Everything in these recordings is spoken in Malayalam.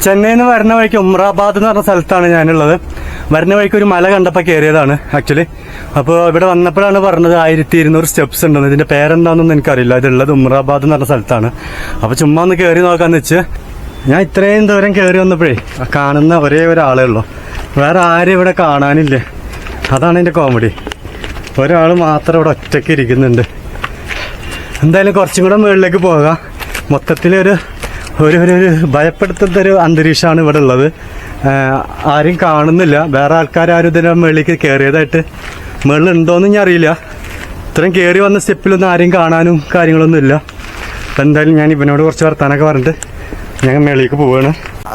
ചെന്നൈയിൽ നിന്ന് വരുന്ന വഴിക്ക് ഉമ്രാബാദ് എന്ന് പറഞ്ഞ സ്ഥലത്താണ് ഞാനുള്ളത്. വരുന്ന വഴിക്ക് ഒരു മല കണ്ടപ്പോൾ കയറിയതാണ് ആക്ച്വലി. അപ്പോൾ ഇവിടെ വന്നപ്പോഴാണ് പറഞ്ഞത് 1200 സ്റ്റെപ്സ് ഉണ്ടെന്ന്. ഇതിന്റെ പേരെന്താണെന്നൊന്നും എനിക്കറിയില്ല. ഇതുള്ളത് ഉമ്രാബാദ് എന്ന് പറഞ്ഞ സ്ഥലത്താണ്. അപ്പോൾ ചുമ്മാ ഒന്ന് കയറി നോക്കാന്ന് വെച്ച് ഞാൻ ഇത്രയും ദൂരം കയറി വന്നപ്പോഴേ കാണുന്ന ഒരേ ഒരാളേ ഉള്ളൂ. വേറെ ആരും ഇവിടെ കാണാനില്ലേ. അതാണ് എൻ്റെ കോമഡി. ഒരാൾ മാത്രം ഇവിടെ ഒറ്റയ്ക്ക് ഇരിക്കുന്നുണ്ട്. എന്തായാലും കുറച്ചും കൂടെ മുകളിലേക്ക് പോകാം. മൊത്തത്തിലൊരു ഒരു ഭയപ്പെടുത്തുന്നൊരു അന്തരീക്ഷമാണ് ഇവിടെ ഉള്ളത്. ആരും കാണുന്നില്ല. വേറെ ആൾക്കാരും ഇതിൻ്റെ മുകളിലേക്ക് കയറിയതായിട്ട് മുകളിലുണ്ടോയെന്ന് ഞാൻ അറിയില്ല. ഇത്രയും കയറി വന്ന സ്റ്റെപ്പിലൊന്നും ആരെയും കാണാനും കാര്യങ്ങളൊന്നും ഇല്ല. അപ്പം എന്തായാലും ഞാൻ ഇവനോട് കുറച്ച് വർത്താനൊക്കെ പറഞ്ഞിട്ട് ഞങ്ങൾ മുകളിലേക്ക് പോവുകയാണ്.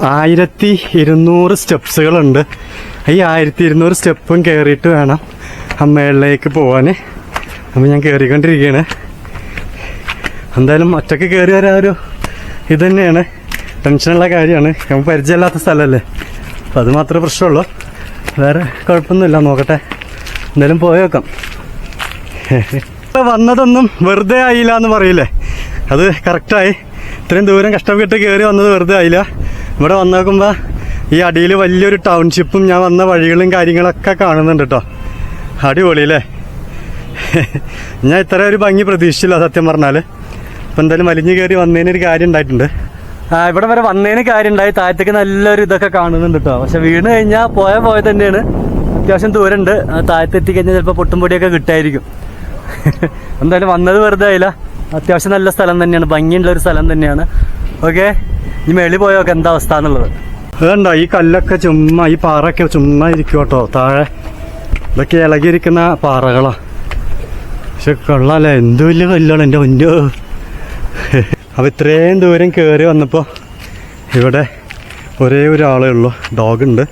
1200 സ്റ്റെപ്സുകളുണ്ട്. ഈ 1200 സ്റ്റെപ്പും കയറിയിട്ട് വേണം ആ മുകളിലേക്ക് പോകാൻ. അപ്പം ഞാൻ കയറിക്കൊണ്ടിരിക്കുകയാണ്. എന്തായാലും ഒറ്റയ്ക്ക് കയറി വരാൻ ഒരു ഇത് തന്നെയാണ്, ടെൻഷനുള്ള കാര്യമാണ്. നമുക്ക് പരിചയമില്ലാത്ത സ്ഥലമല്ലേ, അപ്പം അത് മാത്രമേ പ്രശ്നമുള്ളൂ. വേറെ കുഴപ്പമൊന്നുമില്ല. നോക്കട്ടെ, എന്തായാലും പോയി നോക്കാം. വന്നതൊന്നും വെറുതെ ആയില്ല എന്ന് പറയില്ലേ, അത് കറക്റ്റായി. ഇത്രയും ദൂരം കഷ്ടപ്പെട്ട് കയറി വന്നത് വെറുതെ ആയില്ല. ഇവിടെ വന്ന് നോക്കുമ്പോൾ ഈ അടിയിൽ വലിയൊരു ടൗൺഷിപ്പും ഞാൻ വന്ന വഴികളും കാര്യങ്ങളൊക്കെ കാണുന്നുണ്ട് കേട്ടോ. അടിപൊളിയല്ലേ. ഞാൻ ഇത്ര ഒരു ഭംഗി പ്രതീക്ഷിച്ചില്ല സത്യം പറഞ്ഞാൽ. അപ്പം എന്തായാലും വലിഞ്ഞു കയറി വന്നതിനൊരു കാര്യം ഉണ്ടായിട്ടുണ്ട്. ഇവിടെ വരെ വന്നതിന് കാര്യം ഉണ്ടായി. താഴത്തേക്ക് നല്ലൊരു ഇതൊക്കെ കാണുന്നുണ്ട് കേട്ടോ. പക്ഷെ വീണ് കഴിഞ്ഞാൽ പോയ തന്നെയാണ്. അത്യാവശ്യം ദൂരമുണ്ട്. താഴത്തെത്തിക്കഴിഞ്ഞാൽ ചിലപ്പോൾ പൊട്ടും പൊടിയൊക്കെ കിട്ടായിരിക്കും. എന്തായാലും വന്നത് വെറുതെ ആയില്ല. അത്യാവശ്യം നല്ല സ്ഥലം തന്നെയാണ്, ഭംഗിയുള്ളൊരു സ്ഥലം തന്നെയാണ്. ഓക്കെ, ഇനി മേളിൽ പോയൊക്കെ എന്താ അവസ്ഥ എന്നുള്ളത്. അതുണ്ടോ, ഈ കല്ലൊക്കെ ചുമ്മാ, ഈ പാറയൊക്കെ ചുമ്മാ ഇരിക്കും കേട്ടോ. താഴെ ഇതൊക്കെ ഇളകിയിരിക്കുന്ന പാറകളാ. പക്ഷെ കൊള്ളാല്ലേ, എന്ത് വലിയ കല്ലാണ് എൻ്റെ മുന്നോ. അപ്പം ഇത്രയും ദൂരം കയറി വന്നപ്പോൾ ഇവിടെ ഒരേ ഒരാളേ ഉള്ളൂ. ഡോഗുണ്ട്,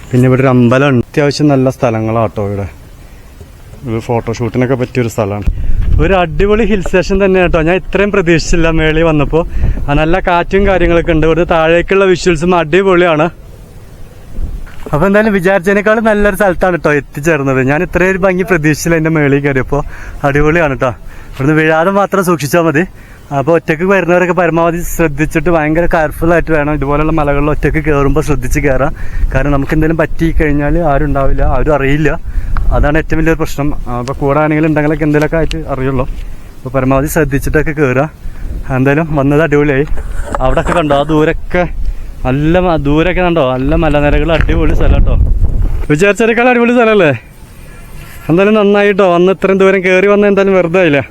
പിന്നെ ഇവിടെ ഒരു അമ്പലമുണ്ട്. അത്യാവശ്യം നല്ല സ്ഥലങ്ങളാട്ടോ ഇവിടെ. ഫോട്ടോഷൂട്ടിനൊക്കെ പറ്റിയൊരു സ്ഥലമാണ്. ഒരു അടിപൊളി ഹിൽ സ്റ്റേഷൻ തന്നെ കേട്ടോ. ഞാൻ ഇത്രയും പ്രതീക്ഷിച്ചില്ല മേളിൽ വന്നപ്പോൾ. നല്ല കാറ്റും കാര്യങ്ങളൊക്കെ ഉണ്ട്. ഇവിടെ താഴേക്കുള്ള വിഷ്വൽസും അടിപൊളിയാണ്. അപ്പോൾ എന്തായാലും വിചാരിച്ചതിനേക്കാളും നല്ലൊരു സ്ഥലത്താണ് കേട്ടോ എത്തിച്ചേർന്നത്. ഞാൻ ഇത്രയും ഒരു ഭംഗി പ്രതീക്ഷിച്ചില്ല എൻ്റെ മേളിൽ കയറിയപ്പോൾ. അടിപൊളിയാണ് കേട്ടോ. ഇവിടുന്ന് വീഴാതെ മാത്രം സൂക്ഷിച്ചാൽ മതി. അപ്പോൾ ഒറ്റയ്ക്ക് വരുന്നവരൊക്കെ പരമാവധി ശ്രദ്ധിച്ചിട്ട് ഭയങ്കര കെയർഫുള്ളായിട്ട് വേണം ഇതുപോലുള്ള മലകളിൽ ഒറ്റയ്ക്ക് കയറുമ്പോൾ ശ്രദ്ധിച്ച് കയറാം. കാരണം നമുക്ക് എന്തെങ്കിലും പറ്റി കഴിഞ്ഞാൽ ആരും ഉണ്ടാവില്ല, ആരും അറിയില്ല. അതാണ് ഏറ്റവും വലിയൊരു പ്രശ്നം. അപ്പോൾ കൂടെ ആണെങ്കിലും ഉണ്ടെങ്കിലൊക്കെ എന്തെങ്കിലുമൊക്കെ ആയിട്ട് അറിയുള്ളൂ. അപ്പോൾ പരമാവധി ശ്രദ്ധിച്ചിട്ടൊക്കെ കയറുക. എന്തായാലും വന്നത് അടിപൊളിയായി. അവിടെയൊക്കെ കണ്ടോ, ആ ദൂരമൊക്കെ നല്ല ദൂരമൊക്കെ കണ്ടോ, നല്ല മലനിരകൾ. അടിപൊളി സ്ഥലം കേട്ടോ. വിചാരിച്ചതിനേക്കാൾ അടിപൊളി സ്ഥലമല്ലേ. എന്തായാലും നന്നായിട്ടോ. വന്ന് ഇത്രയും ദൂരം കയറി വന്ന എന്തായാലും വെറുതെ ആയില്ല.